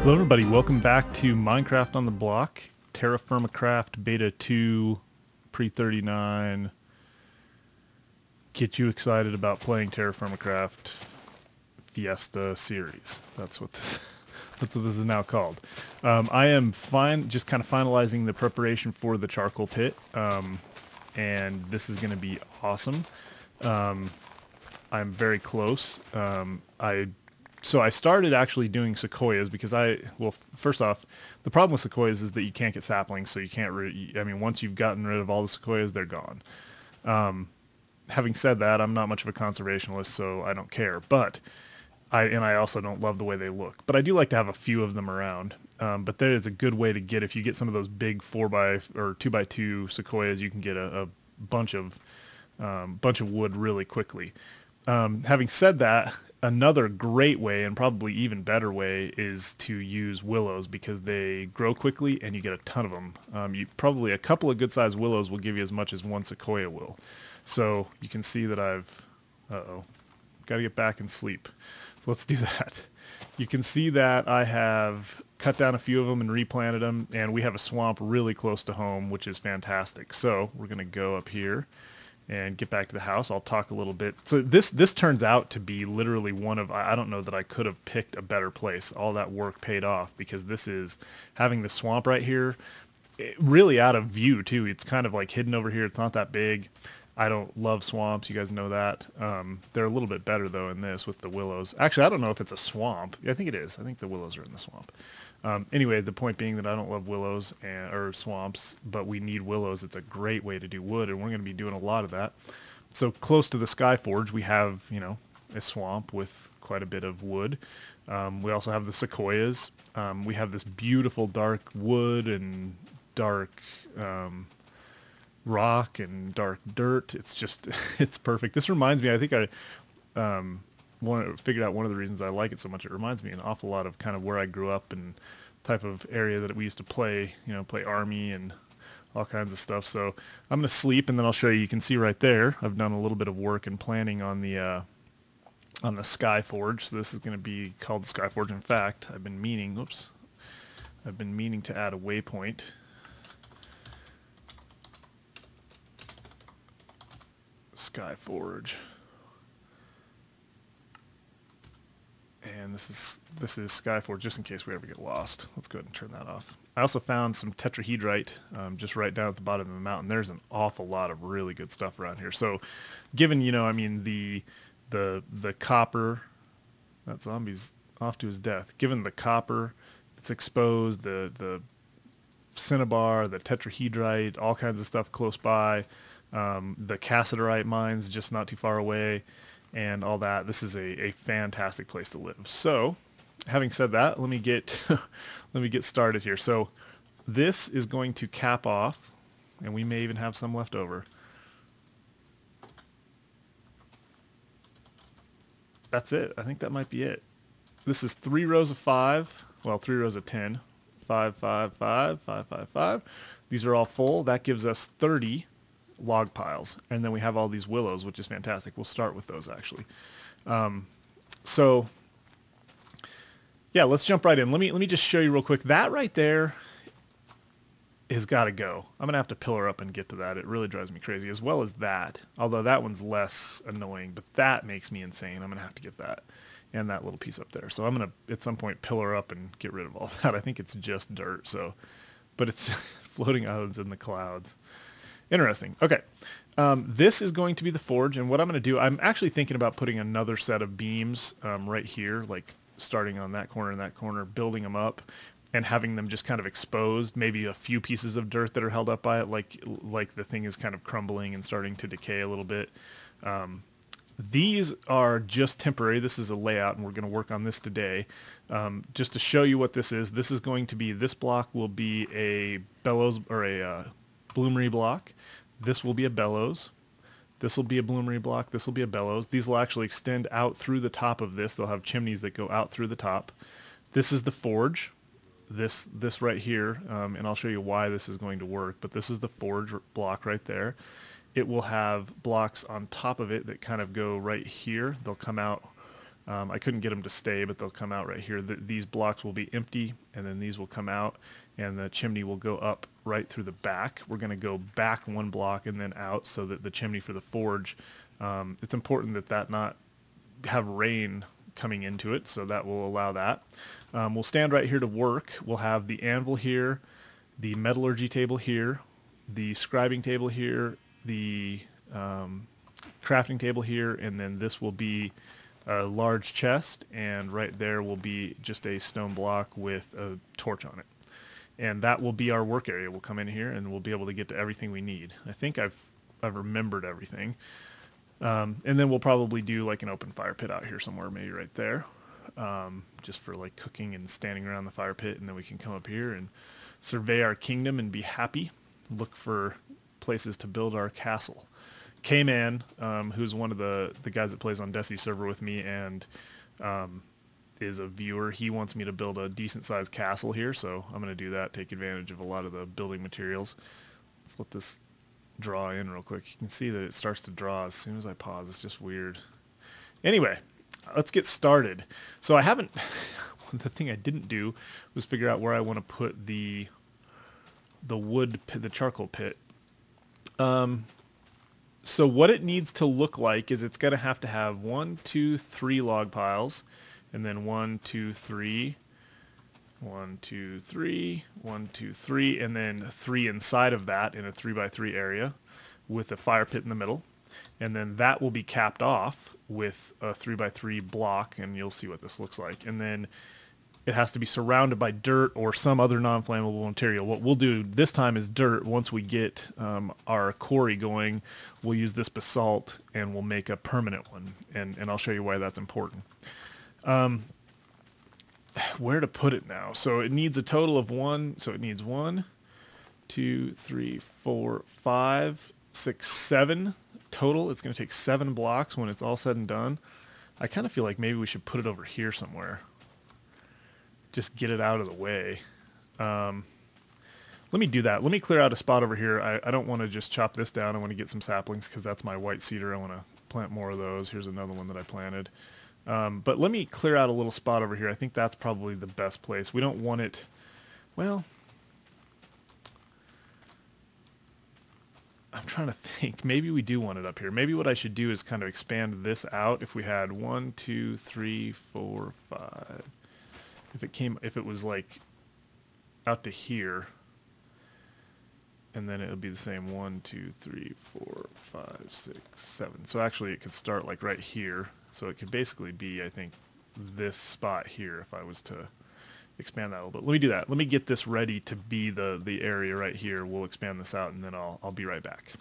Hello everybody, welcome back to Minecraft on the Block, TerraFirmaCraft Beta 2, pre-39. Get you excited about playing TerraFirmaCraft Fiesta series. That's what this is now called. I am just kind of finalizing the preparation for the charcoal pit, and this is going to be awesome. I'm very close. So I started actually doing sequoias because first off, the problem with sequoias is that you can't get saplings, so you can't once you've gotten rid of all the sequoias, they're gone. Having said that, I'm not much of a conservationist, so I don't care, but I also don't love the way they look. But I do like to have a few of them around. But that is a good way to get, if you get some of those big 4x or 2x2 sequoias, you can get a bunch of wood really quickly. Having said that, another great way, and probably even better way, is to use willows because they grow quickly and you get a ton of them. Probably a couple of good-sized willows will give you as much as one sequoia will. So you can see that got to get back and sleep. So let's do that. You can see that I have cut down a few of them and replanted them, and we have a swamp really close to home, which is fantastic. So we're going to go up here and get back to the house. I'll talk a little bit. So this turns out to be literally I don't know that I could have picked a better place. All that work paid off because this is having the swamp right here, really out of view too. It's kind of like hidden over here. It's not that big. I don't love swamps. You guys know that. They're a little bit better though in this with the willows. Actually, I don't know if it's a swamp. I think it is. I think the willows are in the swamp. Anyway, the point being that I don't love willows or swamps, but we need willows. It's a great way to do wood, and we're going to be doing a lot of that. So close to the Sky Forge, we have, a swamp with quite a bit of wood. We also have the sequoias. We have this beautiful dark wood and dark rock and dark dirt. It's just, it's perfect. This reminds me, I think figured out one of the reasons I like it so much. It reminds me an awful lot of kind of where I grew up and type of area that we used to play, play army and all kinds of stuff. So I'm going to sleep, and then I'll show you. You can see right there, I've done a little bit of work and planning on the Sky Forge. So this is going to be called the Sky Forge. In fact, I've been meaning to add a waypoint. Sky Forge. And this is Skyforge, just in case we ever get lost. Let's go ahead and turn that off. I also found some tetrahedrite just right down at the bottom of the mountain. There's an awful lot of really good stuff around here. So given, the copper, that zombie's off to his death. Given the copper that's exposed, the cinnabar, the tetrahedrite, all kinds of stuff close by, the cassiterite mines just not too far away, and all that. This is a fantastic place to live. So, having said that, let me get started here. So, this is going to cap off, and we may even have some left over. That's it. I think that might be it. This is 3 rows of 5. Well, 3 rows of 10. 5, 5, 5, 5, 5, 5. These are all full. That gives us 30 log piles, and then we have all these willows, which is fantastic. We'll start with those actually. So yeah, let's jump right in. Let me just show you real quick. That right there has got to go. I'm gonna have to pillar up and get to that. It really drives me crazy, as well as that, although that one's less annoying, but that makes me insane. I'm gonna have to get that and that little piece up there. So I'm gonna at some point pillar up and get rid of all that. I think it's just dirt, but it's floating islands in the clouds. Interesting. Okay. This is going to be the forge, and what I'm going to do, I'm actually thinking about putting another set of beams right here, like starting on that corner and that corner, building them up, and having them just kind of exposed, maybe a few pieces of dirt that are held up by it, like the thing is kind of crumbling and starting to decay a little bit. These are just temporary. This is a layout, and we're going to work on this today. Just to show you what this is going to be, this block will be a bellows, or a bloomery block. This will be a bellows. This will be a bloomery block. This will be a bellows. These will actually extend out through the top of this. They'll have chimneys that go out through the top. This is the forge. This right here, and I'll show you why this is going to work, but this is the forge block right there. It will have blocks on top of it that kind of go right here. They'll come out I couldn't get them to stay, but they'll come out right here. These blocks will be empty, and then these will come out, and the chimney will go up right through the back. We're going to go back one block and then out so that the chimney for the forge, it's important that that not have rain coming into it, so that will allow that. We'll stand right here to work. We'll have the anvil here, the metallurgy table here, the scribing table here, the crafting table here, and then this will be a large chest, and right there will be just a stone block with a torch on it. And that will be our work area. We'll come in here and we'll be able to get to everything we need. I think I've remembered everything. And then we'll probably do like an open fire pit out here somewhere, maybe right there, just for like cooking and standing around the fire pit, and then we can come up here and survey our kingdom and be happy, look for places to build our castle. K-Man, who's one of the guys that plays on Desi's server with me and is a viewer, he wants me to build a decent sized castle here, so I'm going to do that, take advantage of a lot of the building materials. Let's let this draw in real quick. You can see that it starts to draw as soon as I pause. It's just weird. Anyway, let's get started. So I haven't, the thing I didn't do was figure out where I want to put the wood pit, the charcoal pit. So what it needs to look like is it's going to have 1, 2, 3 log piles, and then 1, 2, 3, 1, 2, 3, 1, 2, 3, and then 3 inside of that in a 3x3 area with a fire pit in the middle. And then that will be capped off with a 3x3 block, and you'll see what this looks like. And then it has to be surrounded by dirt or some other non-flammable material. What we'll do this time is dirt. Once we get our quarry going, we'll use this basalt and we'll make a permanent one. And I'll show you why that's important. Where to put it now? So it needs a total of 1. So it needs 1, 2, 3, 4, 5, 6, 7 total. It's going to take 7 blocks when it's all said and done. I kind of feel like maybe we should put it over here somewhere. Just get it out of the way. Let me do that. Let me clear out a spot over here. I don't want to just chop this down. I want to get some saplings because that's my white cedar. I want to plant more of those. Here's another one that I planted. But let me clear out a little spot over here. I think that's probably the best place. We don't want it, well, I'm trying to think. Maybe we do want it up here. Maybe what I should do is kind of expand this out. If we had 1, 2, 3, 4, 5. If it was like out to here, and then it would be the same 1, 2, 3, 4, 5, 6, 7. So actually it could start like right here. So it could basically be, I think, this spot here if I was to expand that a little bit. Let me do that. Let me get this ready to be the area right here. We'll expand this out and then I'll be right back.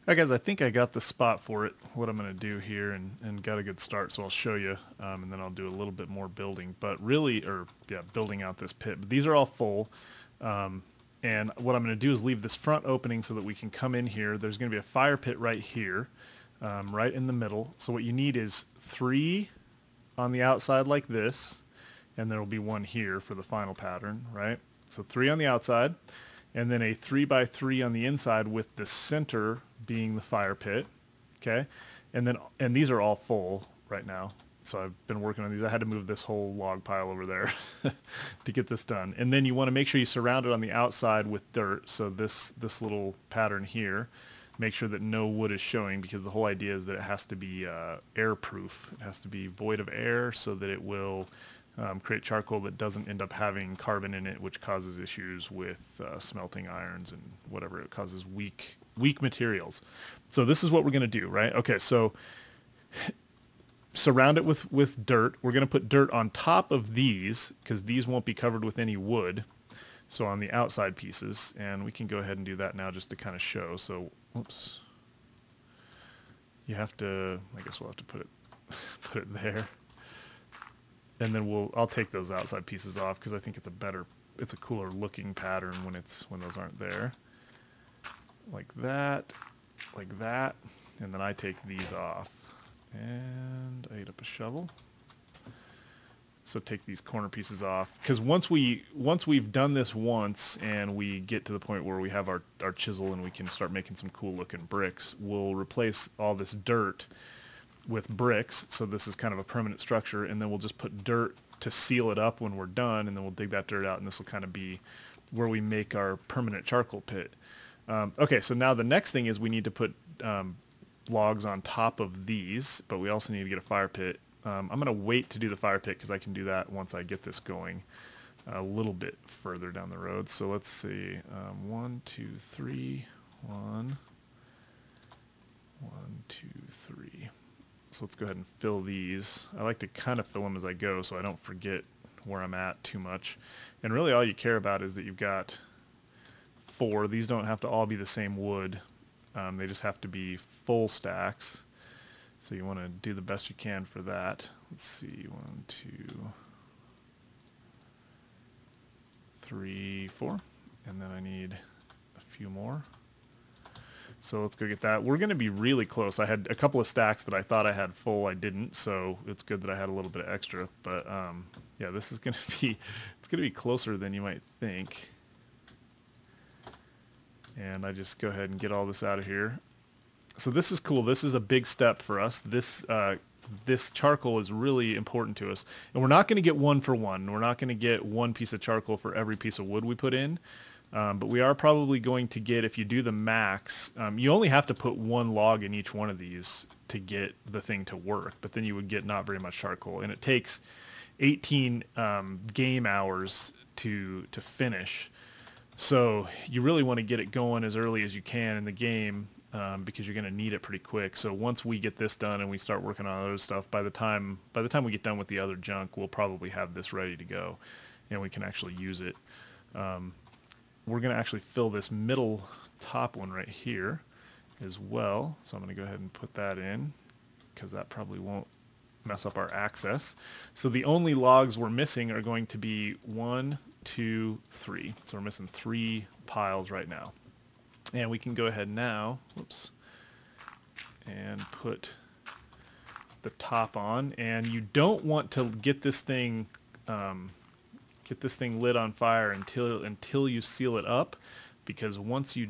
Alright guys, I think I got the spot for it, what I'm going to do here, and got a good start, so I'll show you, and then I'll do a little bit more building, but really, building out this pit. But these are all full, and what I'm going to do is leave this front opening so that we can come in here. There's going to be a fire pit right here, right in the middle. So what you need is 3 on the outside like this, and there will be 1 here for the final pattern, right? So 3 on the outside, and then a 3x3 on the inside with the center being the fire pit, okay? And these are all full right now. So I've been working on these. I had to move this whole log pile over there to get this done. And then you want to make sure you surround it on the outside with dirt. So this little pattern here, make sure that no wood is showing, because the whole idea is that it has to be airproof. It has to be void of air so that it will create charcoal that doesn't end up having carbon in it, which causes issues with smelting irons and whatever. It causes weak materials. So this is what we're going to do, right? Okay, so surround it with dirt. We're going to put dirt on top of these because these won't be covered with any wood. So on the outside pieces, and we can go ahead and do that now just to kind of show. So, oops. You have to, I guess we'll have to put it there. And then I'll take those outside pieces off because I think it's a cooler looking pattern when those aren't there. Like that, and then I take these off. And I ate up a shovel. So take these corner pieces off, because once we've done this once and we get to the point where we have our chisel and we can start making some cool looking bricks, we'll replace all this dirt with bricks, so this is kind of a permanent structure, and then we'll just put dirt to seal it up when we're done, and then we'll dig that dirt out, and this will kind of be where we make our permanent charcoal pit. Okay, so now the next thing is we need to put logs on top of these, but we also need to get a fire pit. I'm going to wait to do the fire pit because I can do that once I get this going a little bit further down the road. So let's see, 1, 2, 3, 1, 2, 3. So let's go ahead and fill these. I like to kind of fill them as I go so I don't forget where I'm at too much. And really all you care about is that you've got 4. These don't have to all be the same wood. They just have to be full stacks. So you want to do the best you can for that. Let's see, 1, 2, 3, 4. And then I need a few more. So let's go get that. We're going to be really close. I had a couple of stacks that I thought I had full. I didn't, so it's good that I had a little bit of extra. But yeah, this is going to be, it's going to be closer than you might think. And I just go ahead and get all this out of here. So this is cool. This is a big step for us. This charcoal is really important to us. And we're not going to get 1 for 1. We're not going to get 1 piece of charcoal for every piece of wood we put in. But we are probably going to get, if you do the max, you only have to put 1 log in each one of these to get the thing to work. But then you would get not very much charcoal. And it takes 18 game hours to finish. So you really want to get it going as early as you can in the game. Because you're going to need it pretty quick. So once we get this done and we start working on other stuff, by the time we get done with the other junk, we'll probably have this ready to go, and we can actually use it. We're going to actually fill this middle top one right here as well. So I'm going to go ahead and put that in because that probably won't mess up our access. So the only logs we're missing are going to be 1, 2, 3. So we're missing 3 piles right now. And we can go ahead now, whoops, and put the top on. And you don't want to get this thing lit on fire until you seal it up, because once you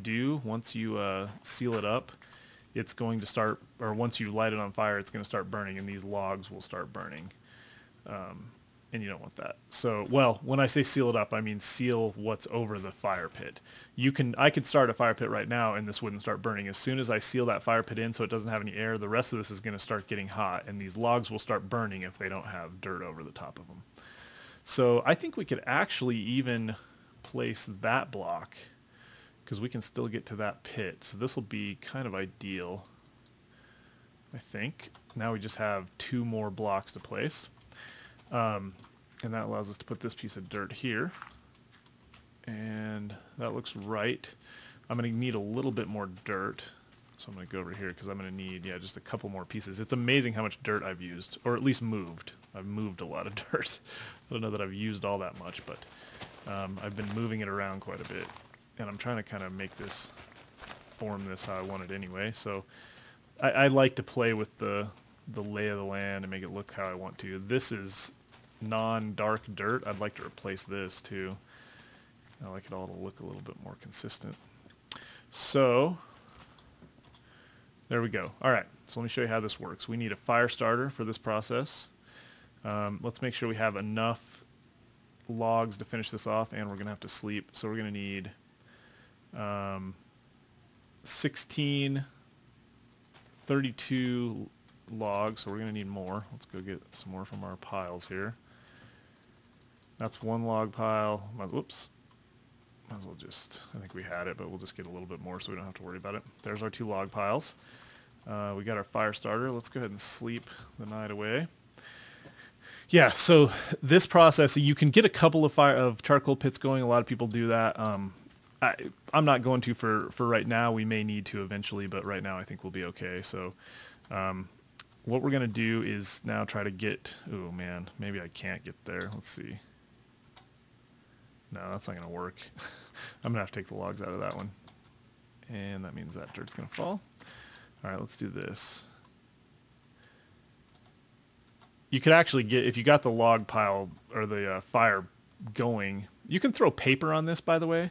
seal it up, it's going to start, or once you light it on fire, it's going to start burning, and these logs will start burning. And you don't want that. So, well, when I say seal it up, I mean seal what's over the fire pit. I could start a fire pit right now and this wouldn't start burning. As soon as I seal that fire pit in so it doesn't have any air, the rest of this is going to start getting hot, and these logs will start burning if they don't have dirt over the top of them. So I think we could actually even place that block, because we can still get to that pit. So this will be kind of ideal, I think. Now we just have 2 more blocks to place. And that allows us to put this piece of dirt here. And that looks right. I'm going to need a little bit more dirt. So I'm going to go over here because I'm going to need, yeah, just a couple more pieces. It's amazing how much dirt I've used, or at least moved. I've moved a lot of dirt. I don't know that I've used all that much, but I've been moving it around quite a bit. And I'm trying to kind of make this, form this how I want it anyway. So I like to play with the lay of the land and make it look how I want to. This is non-dark dirt. I'd like to replace this too. I like it all to look a little bit more consistent. So there we go. All right, so let me show you how this works. We need a fire starter for this process. Let's make sure we have enough logs to finish this off, and we're going to have to sleep. So we're going to need 16, 32 logs, so we're going to need more. Let's go get some more from our piles here. That's 1 log pile. Whoops. Might as well just, I think we had it, but we'll just get a little bit more so we don't have to worry about it. There's our 2 log piles. We got our fire starter. Let's go ahead and sleep the night away. Yeah, so this process, you can get a couple of charcoal pits going. A lot of people do that. I'm not going to for right now. We may need to eventually, but right now I think we'll be okay. So what we're going to do is now try to get, oh man, maybe I can't get there. Let's see. No, that's not going to work. I'm going to have to take the logs out of that one. And that means that dirt's going to fall. All right, let's do this. You could actually get, if you got the log pile or the fire going, you can throw paper on this, by the way.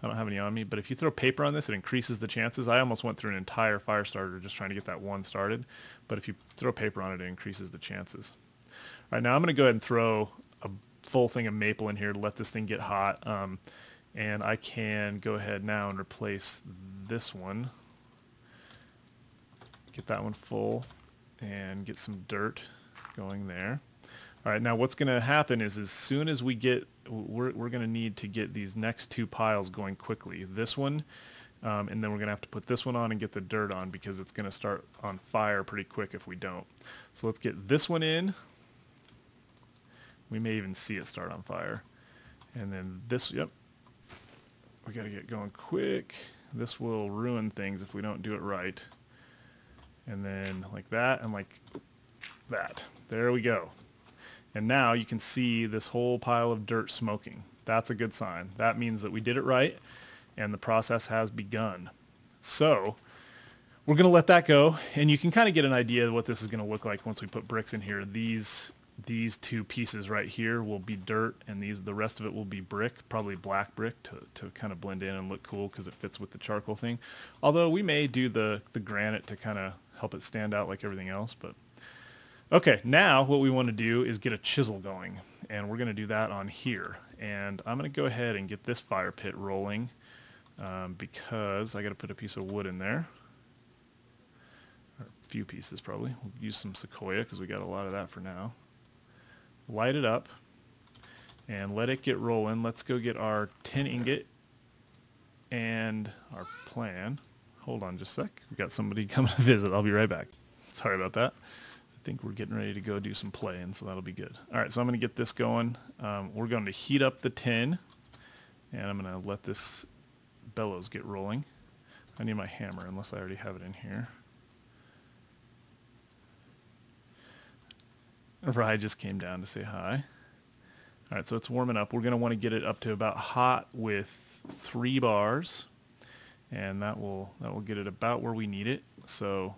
I don't have any on me, but if you throw paper on this, it increases the chances. I almost went through an entire fire starter just trying to get that one started, but if you throw paper on it, it increases the chances. All right, now I'm going to go ahead and throw a full thing of maple in here to let this thing get hot, and I can go ahead now and replace this one. Get that one full and get some dirt going there. All right, now what's going to happen is as soon as we get, we're going to need to get these next two piles going quickly. This one, and then we're going to have to put this one on and get the dirt on because it's going to start on fire pretty quick if we don't. So let's get this one in. We may even see it start on fire. And then this, yep, we got to get going quick. This will ruin things if we don't do it right. And then like that and like that. There we go. And now you can see this whole pile of dirt smoking. That's a good sign. That means that we did it right and the process has begun. So we're going to let that go, and you can kind of get an idea of what this is going to look like once we put bricks in here. These two pieces right here will be dirt, and the rest of it will be brick, probably black brick to kind of blend in and look cool because it fits with the charcoal thing. Although we may do the granite to kind of help it stand out like everything else. But okay, now what we want to do is get a chisel going, and we're going to do that on here. And I'm going to go ahead and get this fire pit rolling because I got to put a piece of wood in there. Or a few pieces probably. We'll use some sequoia because we got a lot of that for now. Light it up and let it get rolling. Let's go get our tin ingot and our plan. Hold on just a sec. We got somebody coming to visit. I'll be right back. Sorry about that. I think we're getting ready to go do some playing, so that'll be good. All right, so I'm going to get this going. We're going to heat up the tin, and I'm going to let this bellows get rolling. I need my hammer, unless I already have it in here. Rye just came down to say hi. All right, so it's warming up. We're going to want to get it up to about hot with 3 bars, and that will get it about where we need it. So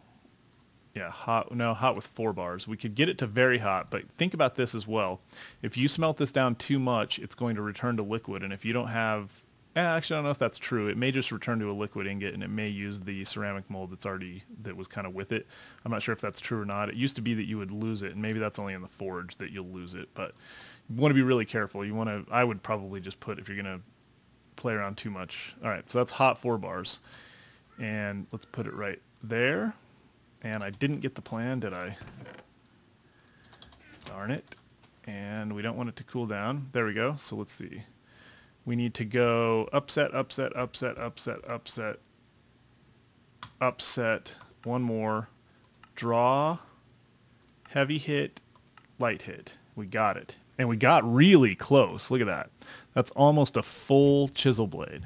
yeah, hot with 4 bars. We could get it to very hot, but think about this as well. If you smelt this down too much, it's going to return to liquid, and if you don't have, actually I don't know if that's true. It may just return to a liquid ingot, and it may use the ceramic mold that was kind of with it. I'm not sure if that's true or not. It used to be that you would lose it, and maybe that's only in the forge that you'll lose it, but you want to be really careful. I would probably just put, if you're going to play around too much. All right, so that's hot 4 bars, and let's put it right there. And I didn't get the plan, did I? Darn it. And we don't want it to cool down. There we go. So let's see. We need to go upset, upset, upset, upset, upset, upset. One more. Draw, heavy hit, light hit. We got it. And we got really close. Look at that. That's almost a full chisel blade.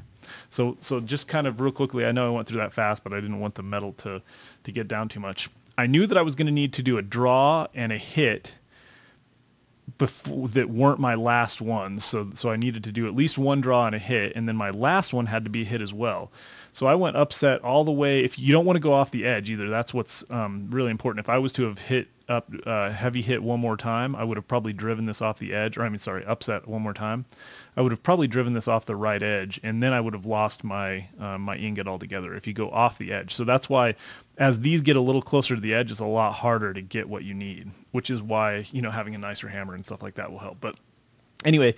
So just kind of real quickly, I know I went through that fast, but I didn't want the metal to get down too much. I knew that I was going to need to do a draw and a hit before that weren't my last ones. So I needed to do at least 1 draw and a hit, and then my last one had to be a hit as well. So I went upset all the way. If you don't want to go off the edge either, that's what's really important. If I was to have hit up heavy hit one more time, I would have probably driven this off the edge, upset one more time. I would have probably driven this off the right edge, and then I would have lost my my ingot altogether if you go off the edge. So that's why as these get a little closer to the edge, it's a lot harder to get what you need, which is why, having a nicer hammer and stuff like that will help. But anyway,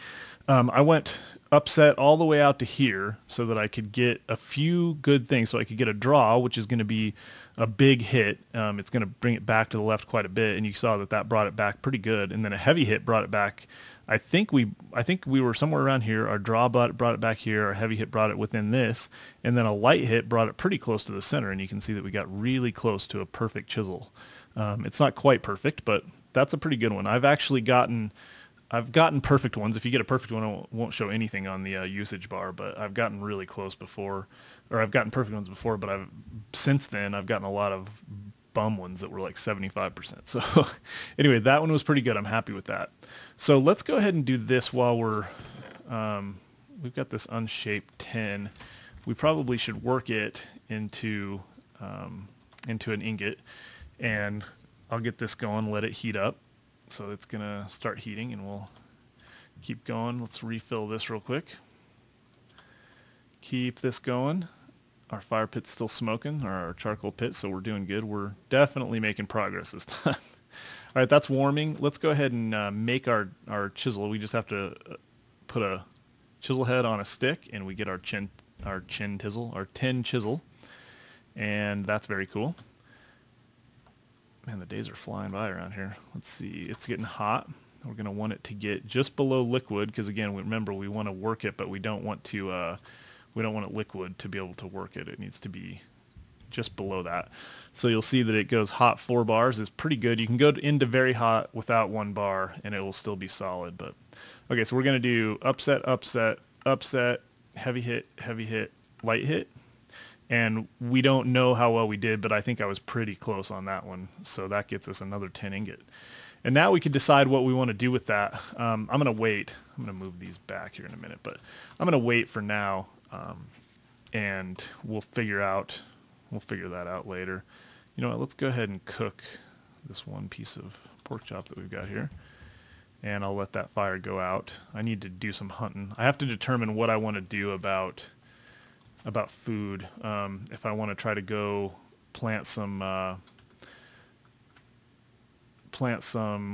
I went upset all the way out to here so that I could get a few good things. So I could get a draw, which is going to be a big hit. It's going to bring it back to the left quite a bit, and you saw that brought it back pretty good. And then a heavy hit brought it back. I think we were somewhere around here. Our draw brought it back here. Our heavy hit brought it within this, and then a light hit brought it pretty close to the center. And you can see that we got really close to a perfect chisel. It's not quite perfect, but that's a pretty good one. I've gotten perfect ones. If you get a perfect one, it won't show anything on the usage bar, but I've gotten really close before, or I've gotten perfect ones before, but since then I've gotten a lot of bum ones that were like 75%. So anyway, that one was pretty good. I'm happy with that. So let's go ahead and do this while we've got this unshaped tin. We probably should work it into an ingot, and I'll get this going, let it heat up. So it's going to start heating, and we'll keep going. Let's refill this real quick. keep this going. Our fire pit's still smoking, or our charcoal pit, so we're doing good. We're definitely making progress this time. All right, that's warming. Let's go ahead and make our chisel. We just have to put a chisel head on a stick, and we get our tin chisel, and that's very cool. Man, the days are flying by around here. Let's see. It's getting hot. We're going to want it to get just below liquid, because again, remember, we want to work it, but we don't want to. We don't want it liquid to be able to work it. It needs to be just below that. So you'll see that it goes hot 4 bars is pretty good. You can go into very hot without 1 bar and it will still be solid. But okay, so we're going to do upset, upset, upset, heavy hit, light hit. And we don't know how well we did, but I think I was pretty close on that one. So that gets us another 10 ingot. And now we can decide what we want to do with that. I'm going to wait. I'm going to move these back here in a minute, but I'm going to wait for now. And we'll figure that out later. You know what, let's go ahead and cook this one piece of pork chop that we've got here. And I'll let that fire go out. I need to do some hunting. I have to determine what I want to do about food. If I want to try to go plant some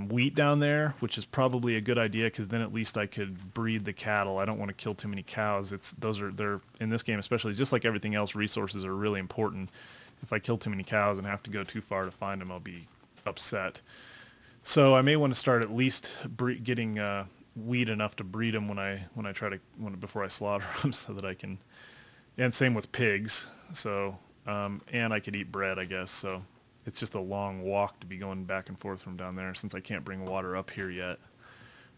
wheat down there, which is probably a good idea, because then at least I could breed the cattle. I don't want to kill too many cows. They're in this game especially, just like everything else, resources are really important. If I kill too many cows and have to go too far to find them, I'll be upset. So I may want to start at least getting wheat enough to breed them before I slaughter them, so that I can. And same with pigs. So and I could eat bread, I guess. So. It's just a long walk to be going back and forth from down there, since I can't bring water up here yet.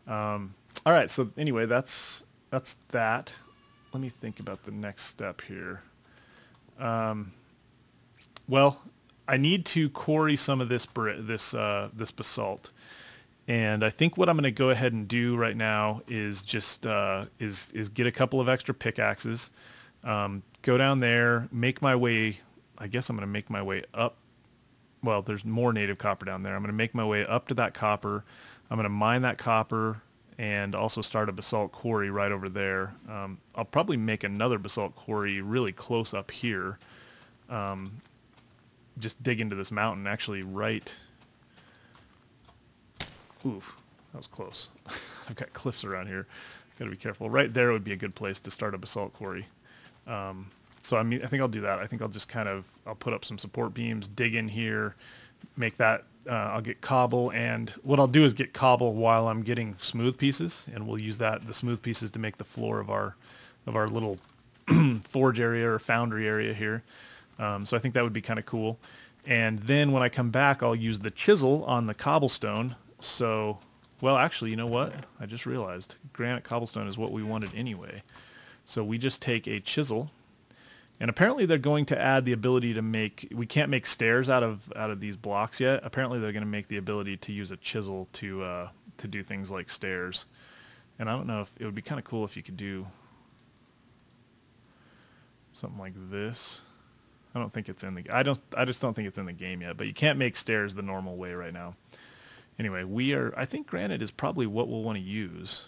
All right, so anyway, that's that. Let me think about the next step here. Well, I need to quarry some of this basalt, and I think what I'm going to go ahead and do right now is just is get a couple of extra pickaxes, go down there, make my way. I guess I'm going to make my way up. Well, there's more native copper down there. I'm going to make my way up to that copper. I'm going to mine that copper and also start a basalt quarry right over there. I'll probably make another basalt quarry really close up here. Just dig into this mountain, actually right... Oof, that was close. I've got cliffs around here. Got to be careful. Right there would be a good place to start a basalt quarry. So I think I'll do that. I think I'll just I'll put up some support beams, dig in here, make that, I'll get cobble, and what I'll do is get cobble while I'm getting smooth pieces, and we'll use the smooth pieces to make the floor of our little forge area or foundry area here. So I think that would be kind of cool. And then when I come back, I'll use the chisel on the cobblestone. So, well, actually, you know what? I just realized granite cobblestone is what we wanted anyway. So we just take a chisel. And apparently they're going to add the ability to make, we can't make stairs out of these blocks yet. Apparently they're going to make the ability to use a chisel to do things like stairs. And I don't know if it would be kind of cool if you could do something like this. I don't think it's in the, I just don't think it's in the game yet, but you can't make stairs the normal way right now. Anyway, I think granite is probably what we'll want to use.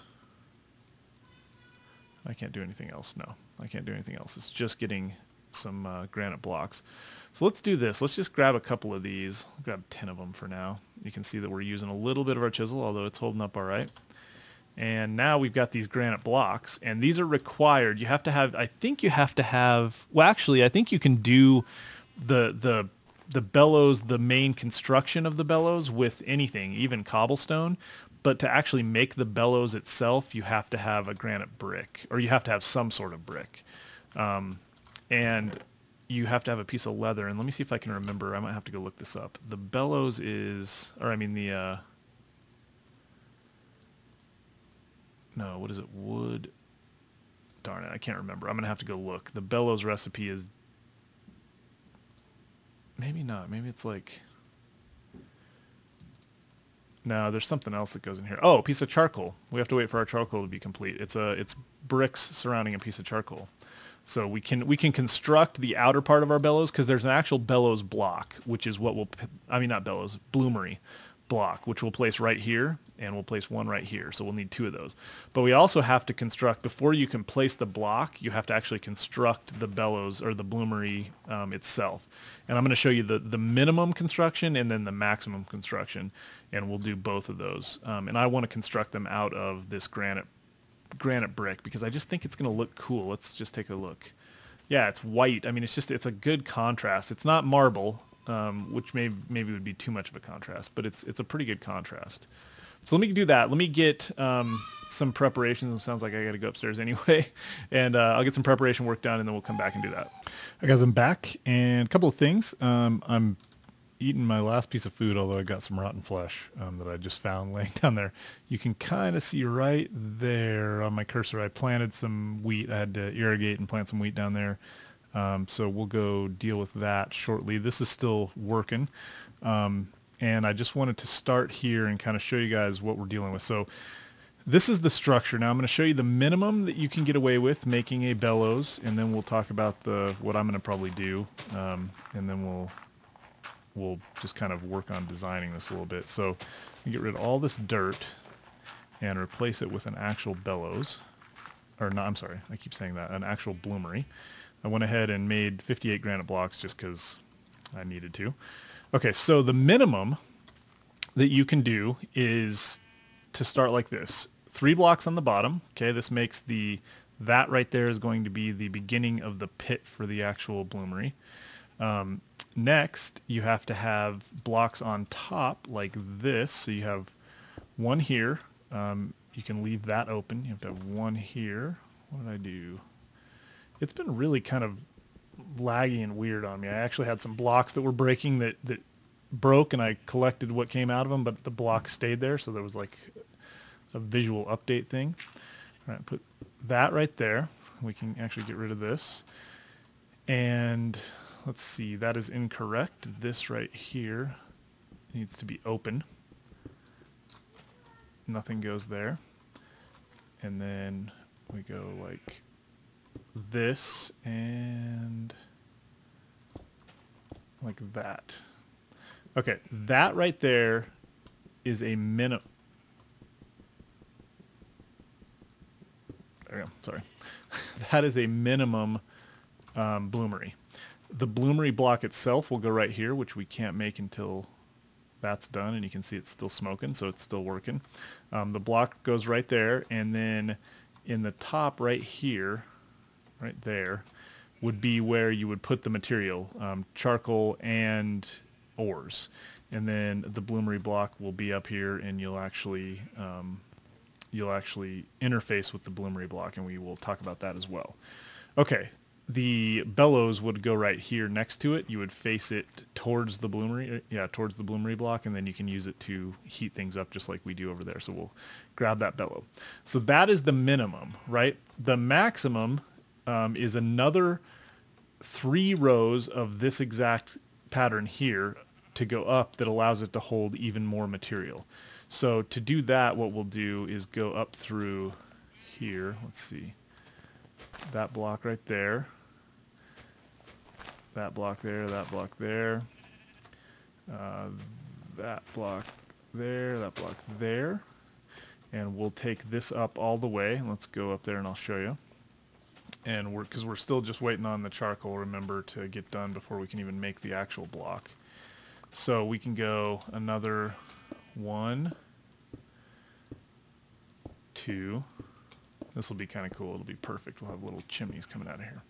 I can't do anything else. No, I can't do anything else. It's just getting some granite blocks. So let's do this. Let's just grab a couple of these. I'll grab 10 of them for now. You can see that we're using a little bit of our chisel, although it's holding up all right. And now we've got these granite blocks, and these are required. You have to have, I think you have to have, well, actually, I think you can do the bellows, the main construction of the bellows with anything, even cobblestone. But to actually make the bellows itself, you have to have a granite brick, or you have to have some sort of brick. And you have to have a piece of leather. And let me see if I can remember. I might have to go look this up. The bellows is, or I mean the, no, what is it? Wood. Darn it, I can't remember. I'm going to have to go look. The bellows recipe is, maybe not. Maybe it's like... No, there's something else that goes in here. Oh, a piece of charcoal. We have to wait for our charcoal to be complete. It's bricks surrounding a piece of charcoal. So we can construct the outer part of our bellows, because there's an actual bellows block, which is what we'll, I mean not bellows, bloomery block, which we'll place right here. and we'll place one right here. So we'll need 2 of those. But we also have to construct, before you can place the block, you have to actually construct the bellows or the bloomery itself. And I'm going to show you the minimum construction and then the maximum construction, and we'll do both of those. And I want to construct them out of this granite brick because I just think it's going to look cool. Let's just take a look. Yeah, it's white. I mean, it's a good contrast. It's not marble, which maybe would be too much of a contrast, but it's a pretty good contrast. So let me do that. Let me get some preparation. It sounds like I got to go upstairs anyway, and I'll get some preparation work done, and then we'll come back and do that. All right, guys, I'm back, and a couple of things. I'm eating my last piece of food, although I got some rotten flesh that I just found laying down there. You can kind of see right there on my cursor, I planted some wheat. I had to irrigate and plant some wheat down there. So we'll go deal with that shortly. This is still working. And I just wanted to start here and kind of show you guys what we're dealing with. So this is the structure. Now I'm going to show you the minimum that you can get away with making a bellows, and then we'll talk about what I'm going to probably do, and then we'll just kind of work on designing this a little bit. So you get rid of all this dirt and replace it with an actual bellows. Or no, I'm sorry, I keep saying that, an actual bloomery. I went ahead and made 58 granite blocks just because I needed to. Okay, so the minimum that you can do is to start like this. 3 blocks on the bottom. Okay, this makes that right there is going to be the beginning of the pit for the actual bloomery. Next, you have to have blocks on top like this. So you have one here. You can leave that open. You have to have one here. What did I do? It's been really kind of laggy and weird on me. I actually had some blocks that were breaking that broke, and I collected what came out of them, but the block stayed there, so there was like a visual update thing. All right, put that right there. We can actually get rid of this. And let's see, that is incorrect. This right here needs to be open. Nothing goes there. And then we go like this and like that. Okay, that right there is a minimum. There we go, sorry. That is a minimum bloomery. The bloomery block itself will go right here, which we can't make until that's done, and you can see it's still smoking, so it's still working. The block goes right there, and then in the top right here, right there, would be where you would put the material, charcoal and ores. And then the bloomery block will be up here, and you'll actually interface with the bloomery block, and we will talk about that as well. Okay, the bellows would go right here next to it. You would face it towards the bloomery block, and then you can use it to heat things up just like we do over there. So we'll grab that bellow. So that is the minimum, right? The maximum is another 3 rows of this exact pattern here to go up that allows it to hold even more material. So to do that, what we'll do is go up through here. Let's see. That block right there. That block there, that block there. That block there, that block there. And we'll take this up all the way. Let's go up there and I'll show you. And because we're still just waiting on the charcoal, remember, to get done before we can even make the actual block. So we can go another 1, 2. This will be kind of cool. It'll be perfect. We'll have little chimneys coming out of here.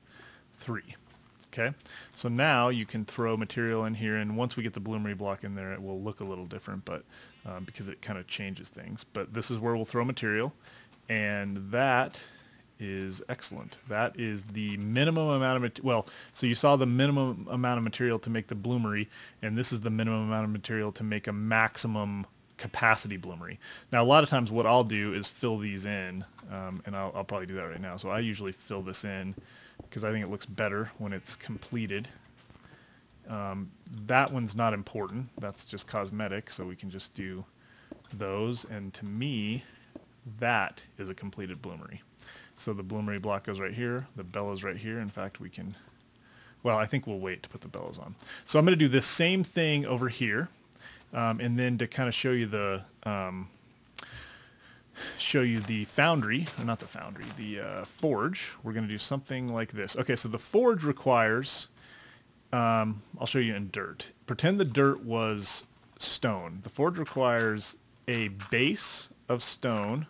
3. Okay, so now you can throw material in here, and once we get the bloomery block in there, it will look a little different, but because it kind of changes things. But this is where we'll throw material, and that is excellent. That is the minimum amount of well, so you saw the minimum amount of material to make the bloomery, and this is the minimum amount of material to make a maximum capacity bloomery. Now, a lot of times what I'll do is fill these in, and I'll probably do that right now. So I usually fill this in because I think it looks better when it's completed. That one's not important. That's just cosmetic, so we can just do those. And to me, that is a completed bloomery. So the bloomery block goes right here, the bellows right here. In fact, we can, well, I think we'll wait to put the bellows on. So I'm going to do this same thing over here. And then to kind of show you the show you the foundry, or not the foundry, the forge. We're going to do something like this. Okay, so the forge requires, I'll show you in dirt. Pretend the dirt was stone. The forge requires a base of stone,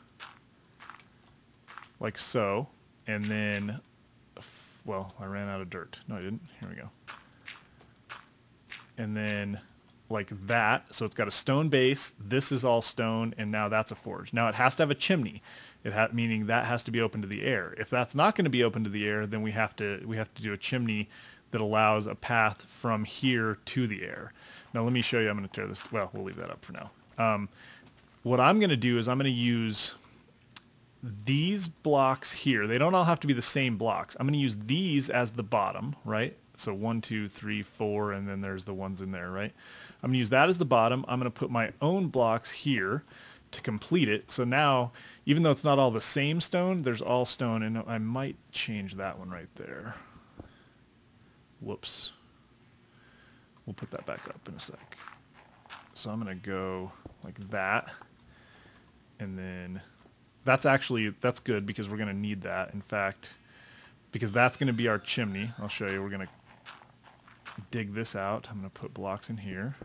like so, and then, well, I ran out of dirt. No, I didn't. Here we go. And then like that. So it's got a stone base. This is all stone, and now that's a forge. Now it has to have a chimney. Meaning that has to be open to the air. If that's not going to be open to the air, then we have to do a chimney that allows a path from here to the air. Now let me show you. I'm going to tear this. Well, we'll leave that up for now. What I'm going to do is I'm going to use these blocks here. They don't all have to be the same blocks. I'm going to use these as the bottom, right? So 1, 2, 3, 4, and then there's the ones in there, right? I'm going to use that as the bottom. I'm going to put my own blocks here to complete it. So now, even though it's not all the same stone, there's all stone, and I might change that one right there. Whoops. We'll put that back up in a sec. So I'm going to go like that, and then that's good because we're going to need that. In fact, because that's going to be our chimney. I'll show you. We're going to dig this out. I'm going to put blocks in here.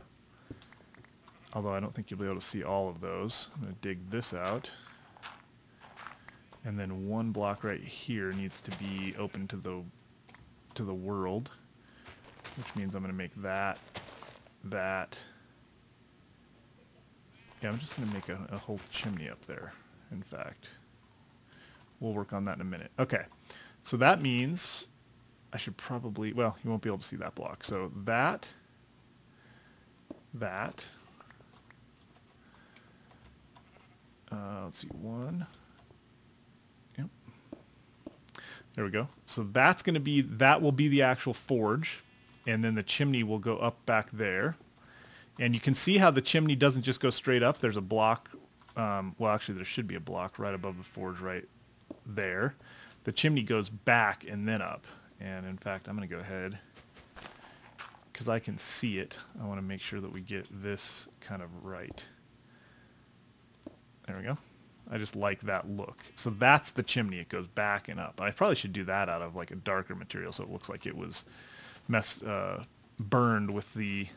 Although I don't think you'll be able to see all of those. I'm going to dig this out. And then one block right here needs to be open to the world, which means I'm going to make that. Yeah, I'm just going to make a whole chimney up there, in fact. We'll work on that in a minute. Okay, so that means I should probably, well, you won't be able to see that block. So that, let's see, one, yep, there we go. So that's going to be, that will be the actual forge, and then the chimney will go up back there. And you can see how the chimney doesn't just go straight up. There's a block, well, actually there should be a block right above the forge right there. The chimney goes back and then up. And in fact, I'm going to go ahead, because I can see it, I want to make sure that we get this kind of right. There we go. I just like that look. So that's the chimney. It goes back and up. I probably should do that out of like a darker material so it looks like it was burned with the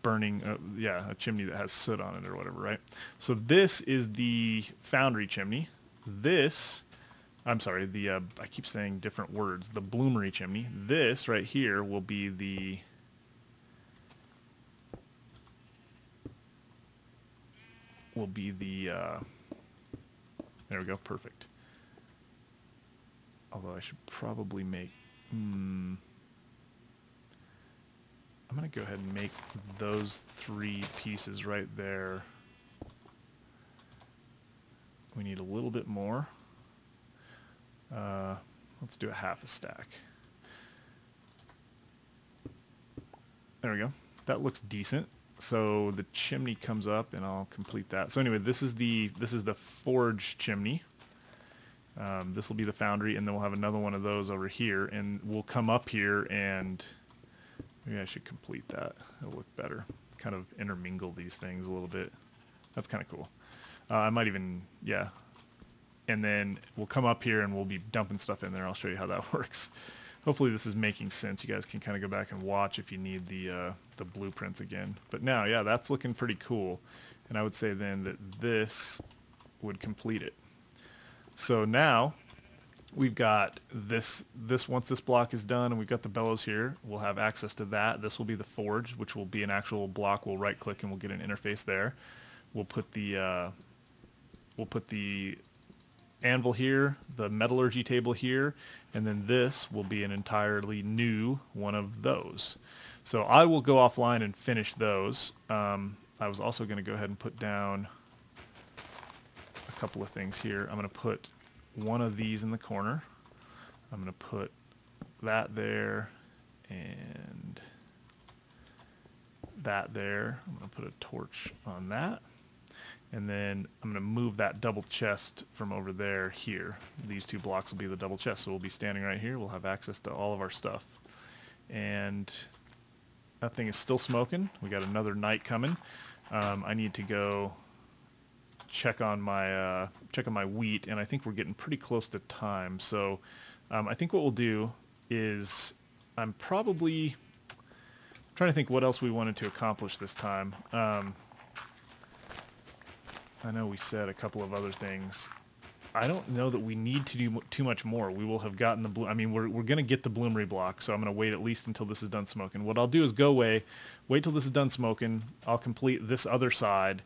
burning, yeah, a chimney that has soot on it or whatever, right? So this is the foundry chimney. This, I'm sorry, I keep saying different words, the bloomery chimney. This right here will be the, there we go, perfect. Although I should probably make, I'm going to go ahead and make those 3 pieces right there. We need a little bit more. Let's do a half a stack. There we go. That looks decent. So the chimney comes up, and I'll complete that. So anyway, this is the forge chimney. This will be the foundry, and then we'll have another one of those over here, and we'll come up here, and maybe I should complete that. It'll look better. Kind of intermingle these things a little bit. That's kind of cool. I might even, yeah. And then we'll come up here and we'll be dumping stuff in there. I'll show you how that works. Hopefully this is making sense. You guys can kind of go back and watch if you need the blueprints again. But now, yeah, that's looking pretty cool. And I would say then that this would complete it. So now we've got this once this block is done and we've got the bellows here, we'll have access to that. This will be the forge, which will be an actual block. We'll right click and we'll get an interface there. We'll put the anvil here, the metallurgy table here, and then this will be an entirely new one of those. So I will go offline and finish those. I was also going to go ahead and put down a couple of things here. I'm going to put one of these in the corner. I'm going to put that there and that there. I'm going to put a torch on that. And then I'm going to move that double chest from over there here. These 2 blocks will be the double chest. So we'll be standing right here. We'll have access to all of our stuff. And that thing is still smoking. We got another night coming. I need to go check on my wheat, and I think we're getting pretty close to time. So I think what we'll do is I'm probably trying to think what else we wanted to accomplish this time. I know we said a couple of other things. I don't know that we need to do too much more. We will have gotten the I mean, we're going to get the bloomery block, so I'm going to wait at least until this is done smoking. What I'll do is go away, wait till this is done smoking. I'll complete this other side,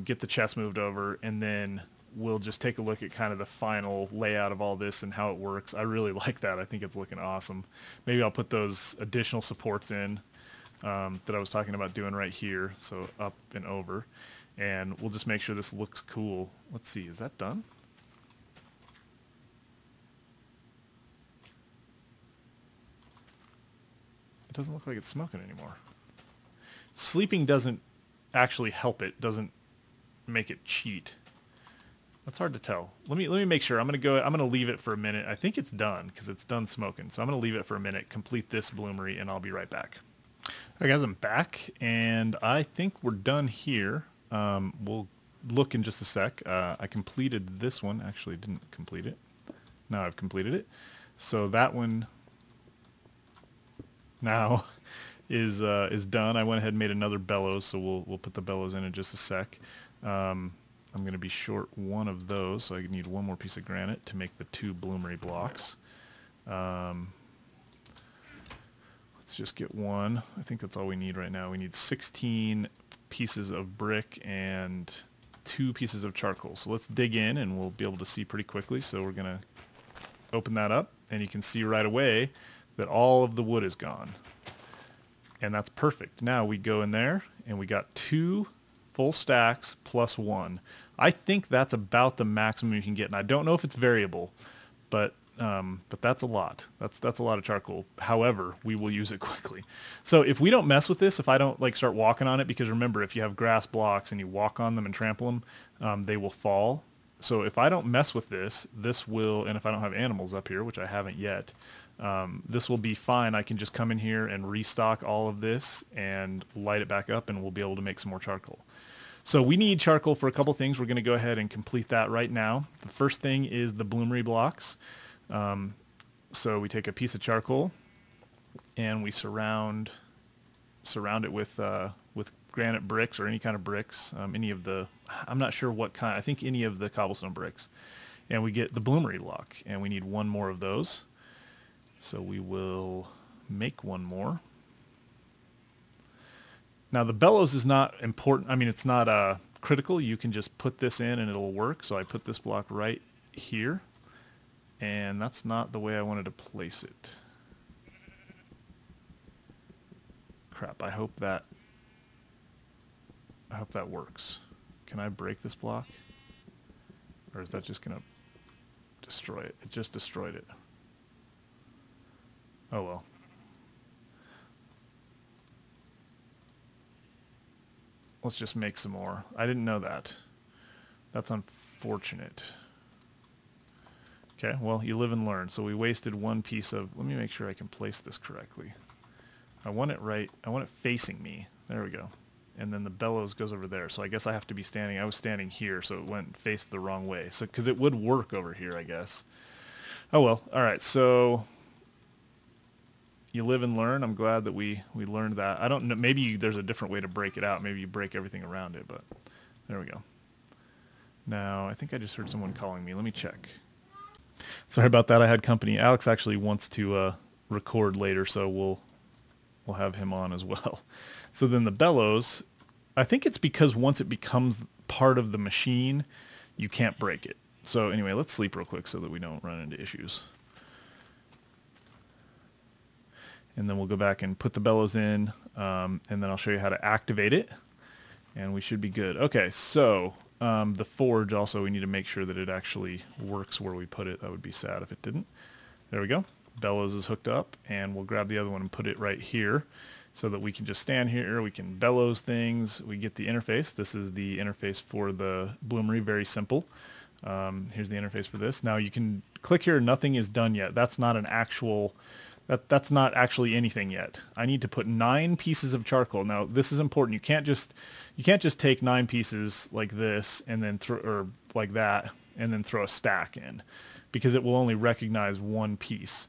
get the chest moved over, and then we'll just take a look at kind of the final layout of all this and how it works. I really like that. I think it's looking awesome. Maybe I'll put those additional supports in that I was talking about doing right here, so up and over. And we'll just make sure this looks cool. Let's see, is that done? It doesn't look like it's smoking anymore. Sleeping doesn't actually help it, doesn't make it cheat. That's hard to tell. Let me make sure. I'm gonna leave it for a minute. I think it's done because it's done smoking. So I'm gonna leave it for a minute, complete this bloomery, and I'll be right back. All right, guys, I'm back, and I think we're done here. We'll look in just a sec. I completed this one. Actually, didn't complete it. Now I've completed it. So that one now is done. I went ahead and made another bellows, so we'll put the bellows in just a sec. I'm going to be short one of those, so I need one more piece of granite to make the 2 bloomery blocks. Let's just get one. I think that's all we need right now. We need 16 pieces of brick and 2 pieces of charcoal. So let's dig in, and we'll be able to see pretty quickly. So we're going to open that up, and you can see right away that all of the wood is gone. And that's perfect. Now we go in there, and we got 2 full stacks plus 1. I think that's about the maximum you can get, and I don't know if it's variable, but that's a lot. That's a lot of charcoal. However, we will use it quickly. So if we don't mess with this, if I don't like start walking on it, because remember, if you have grass blocks and you walk on them and trample them, they will fall. So if I don't mess with this, this will, and if I don't have animals up here, which I haven't yet, this will be fine. I can just come in here and restock all of this and light it back up, and we'll be able to make some more charcoal. So we need charcoal for a couple things. We're going to go ahead and complete that right now. The first thing is the bloomery blocks. So we take a piece of charcoal and we surround it with granite bricks or any kind of bricks, any of the, I'm not sure what kind, I think any of the cobblestone bricks. And we get the bloomery block, and we need 1 more of those. So we will make 1 more. Now the bellows is not important. I mean, it's not critical. You can just put this in and it'll work. So I put this block right here, and that's not the way I wanted to place it. Crap, I hope that works. Can I break this block? Or is that just gonna destroy it? It just destroyed it. Oh well. Let's just make some more. I didn't know that. That's unfortunate. Okay, well, you live and learn. So we wasted 1 piece of, let me make sure I can place this correctly. I want it right, I want it facing me. There we go. And then the bellows goes over there. So I guess I have to be standing, I was standing here, so it went faced the wrong way. So, because it would work over here, I guess. Oh well, all right, so you live and learn. I'm glad that we learned that. I don't know, maybe there's a different way to break it out. Maybe you break everything around it, but there we go. Now, I think I just heard someone calling me. Let me check. Sorry about that. I had company. Alex actually wants to record later, so we'll have him on as well. So then the bellows, I think it's because once it becomes part of the machine, you can't break it. So anyway, let's sleep real quick so that we don't run into issues. And then we'll go back and put the bellows in, and then I'll show you how to activate it, and we should be good. Okay, so the forge also, we need to make sure that it actually works where we put it. That would be sad if it didn't. There we go. Bellows is hooked up, and we'll grab the other one and put it right here so that we can just stand here. We can bellows things. We get the interface. This is the interface for the bloomery. Very simple. Here's the interface for this. Now you can click here. Nothing is done yet. That's not an actual That's not actually anything yet. I need to put 9 pieces of charcoal. Now this is important. You can't just take 9 pieces like this and then or like that and then throw a stack in, because it will only recognize one piece.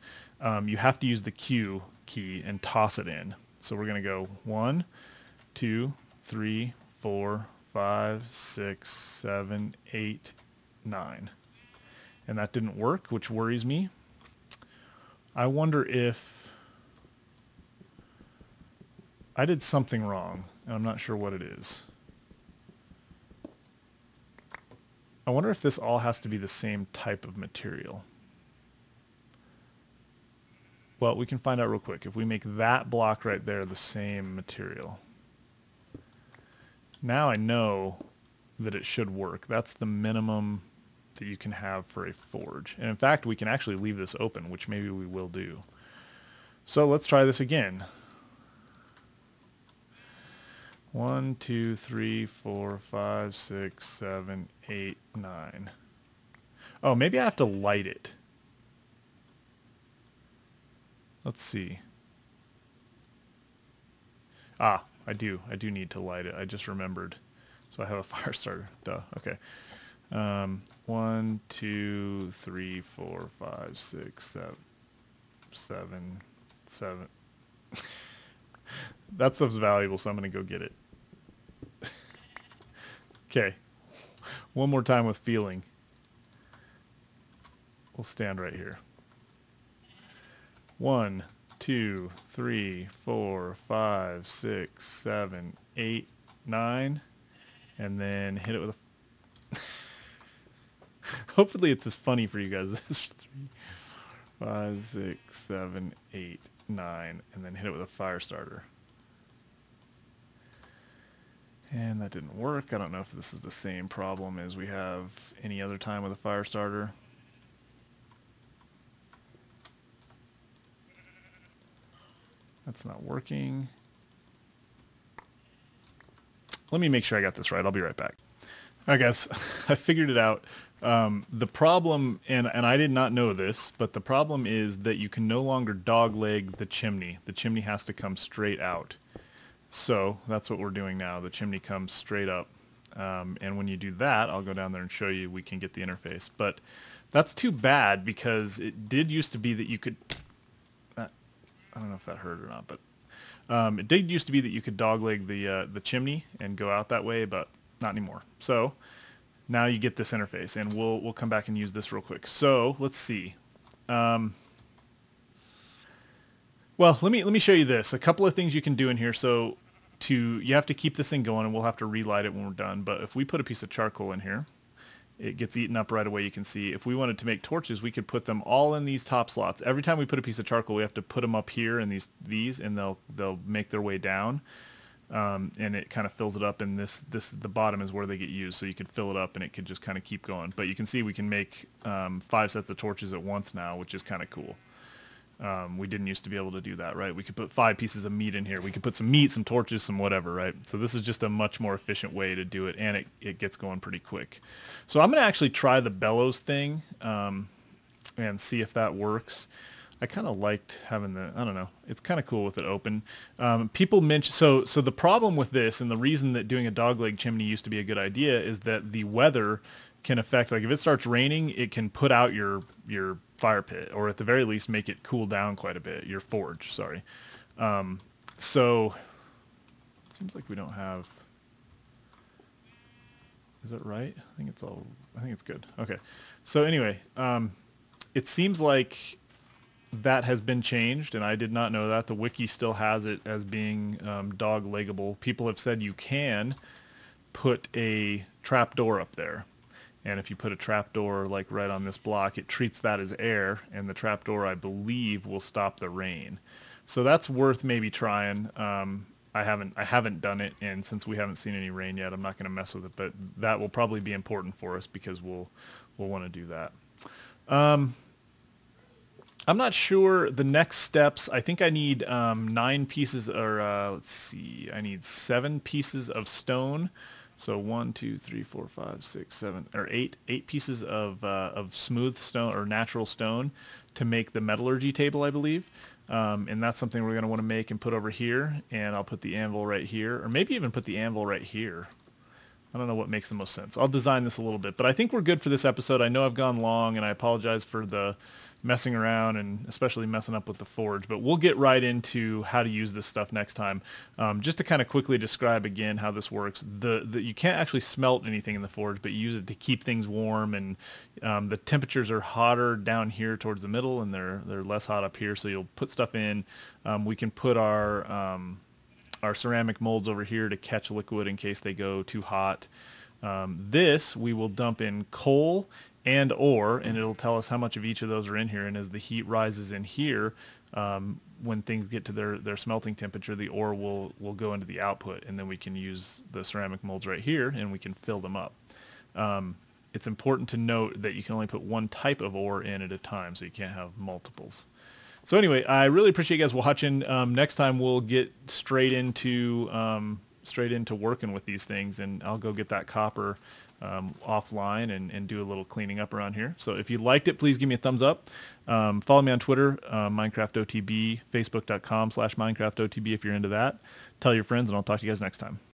You have to use the Q key and toss it in. So we're going to go 1, 2, 3, 4, 5, 6, 7, 8, 9. And that didn't work, which worries me. I wonder if I did something wrong, and I'm not sure what it is. I wonder if this all has to be the same type of material. Well, we can find out real quick. If we make that block right there the same material. Now I know that it should work. That's the minimum that you can have for a forge. And in fact, we can actually leave this open, which maybe we will do. So let's try this again. 1, 2, 3, 4, 5, 6, 7, 8, 9. Oh, maybe I have to light it. Let's see. Ah, I do need to light it. I just remembered. So I have a fire starter. Duh. Okay. 1, 2, 3, 4, 5, 6, 7, 7. That stuff's valuable, so I'm going to go get it. Okay. One more time with feeling. We'll stand right here. 1, 2, 3, 4, 5, 6, 7, 8, 9, and then hit it with a... Hopefully it's as funny for you guys. 3, 5, 6, 7, 8, 9, and then hit it with a fire starter. And that didn't work. I don't know if this is the same problem as we have any other time with a fire starter. That's not working. Let me make sure I got this right. I'll be right back. All right, guys, I figured it out. The problem, and I did not know this, but the problem is that you can no longer dogleg the chimney. The chimney has to come straight out. So that's what we're doing now. The chimney comes straight up. And when you do that, I'll go down there and show you, we can get the interface. But that's too bad, because it did used to be that you could... I don't know if that hurt or not, but it did used to be that you could dogleg the chimney and go out that way, but not anymore. So now you get this interface, and we'll come back and use this real quick. So let's see. Well, let me show you this. A couple of things you can do in here. So you have to keep this thing going, and we'll have to relight it when we're done. But if we put a piece of charcoal in here, it gets eaten up right away. You can see if we wanted to make torches, we could put them all in these top slots. Every time we put a piece of charcoal, we have to put them up here in these, and they'll make their way down, and it kind of fills it up. And the bottom is where they get used, so you could fill it up, and it could just kind of keep going. But you can see we can make 5 sets of torches at once now, which is kind of cool. We didn't used to be able to do that, right? We could put 5 pieces of meat in here. We could put some meat, some torches, some whatever, right? So this is just a much more efficient way to do it, and it gets going pretty quick. So I'm going to actually try the bellows thing and see if that works. I kind of liked having I don't know, it's kind of cool with it open. People mention, so the problem with this, and the reason that doing a dogleg chimney used to be a good idea, is that the weather can affect, like if it starts raining, it can put out your fire pit, or at the very least make it cool down quite a bit, your forge, sorry. So it seems like we don't have, is that right? I think it's good. Okay. So anyway, it seems like that has been changed, and I did not know that. The wiki still has it as being dog-leggable. People have said you can put a trapdoor up there. And if you put a trapdoor like right on this block, it treats that as air, and the trapdoor, I believe, will stop the rain. So that's worth maybe trying. I haven't done it, and since we haven't seen any rain yet, I'm not going to mess with it. But that will probably be important for us, because we'll want to do that. I'm not sure the next steps. I think I need 9 pieces, or let's see, I need 7 pieces of stone. So 1, 2, 3, 4, 5, 6, 7, or 8 pieces of smooth stone or natural stone to make the metallurgy table, I believe. And that's something we're going to want to make and put over here. And I'll put the anvil right here, or maybe even put the anvil right here. I don't know what makes the most sense. I'll design this a little bit, but I think we're good for this episode. I know I've gone long, and I apologize for the messing around and especially messing up with the forge, but we'll get right into how to use this stuff next time. Just to kind of quickly describe again how this works, you can't actually smelt anything in the forge, but you use it to keep things warm, and the temperatures are hotter down here towards the middle, and they're less hot up here, so you'll put stuff in. We can put our ceramic molds over here to catch liquid in case they go too hot. This we will dump in coal and ore, and it'll tell us how much of each of those are in here. And as the heat rises in here, when things get to their smelting temperature, the ore will go into the output, and then we can use the ceramic molds right here, and we can fill them up. It's important to note that you can only put one type of ore in at a time, so you can't have multiples. So anyway, I really appreciate you guys watching. Next time we'll get straight into working with these things, and I'll go get that copper offline and do a little cleaning up around here. So if you liked it, please give me a thumbs up. Follow me on Twitter, MinecraftOTB, Facebook.com/MinecraftOTB if you're into that. Tell your friends, and I'll talk to you guys next time.